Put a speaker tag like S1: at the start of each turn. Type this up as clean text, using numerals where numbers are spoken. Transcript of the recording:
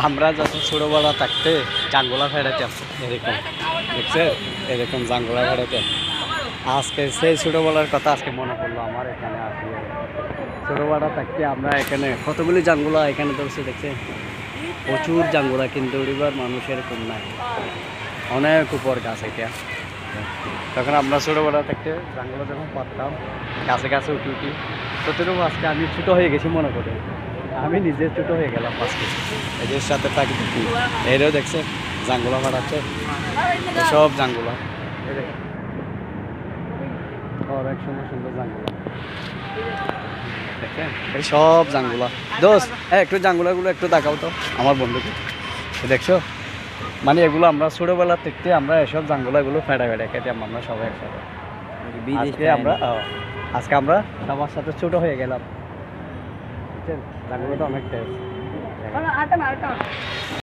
S1: আমরা যত ছোটোবেলা থাকতে জাঙ্গুলা ফেরাতাম এরকম, দেখছে এরকম জাঙ্গুলা ফেরাতাম। আজকে সেই ছোটোবেলার কথা আজকে মনে পড়লো আমার। এখানে আসি ছোটোবেলা থাকতে আমরা এখানে কতগুলি জাঙ্গুলা এখানে ধরছে, দেখছে প্রচুর জাঙ্গুলা, কিন্তু এবার মানুষ এরকম নাই, অনেক উপর গাছ এটা। তখন আমরা ছোটোবেলা থাকতে জাঙ্গুলা যখন পারতাম গাছে গাছে উঠি উঠি, ততটুকু আজকে আমি ছোটো হয়ে গেছি মনে করে, আমি নিজে ছোটো হয়ে গেলাম আজকে এদের সাথে থাকি দেখি। এরাও দেখছে জাঙ্গুলা ফাটাচ্ছে, সব জাঙ্গুলা অনেক সুন্দর সুন্দর জাঙ্গুলা দেখেন, এই সব জাঙ্গুলা। দোস্ত একটু জাঙ্গুলাগুলো একটু দেখাও তো আমার বন্ধুকে, দেখছো মানে এগুলো আমরা ছোটোবেলা থেকে আমরা এসব জাঙ্গুলাগুলো ফেটা ফেটা খেতাম আমরা সবাই একসাথে। আজকে আমরা সবার সাথে ছোট হয়ে গেলাম, বুঝছেন? জাঙ্গুলাটা অনেক টেস্ট।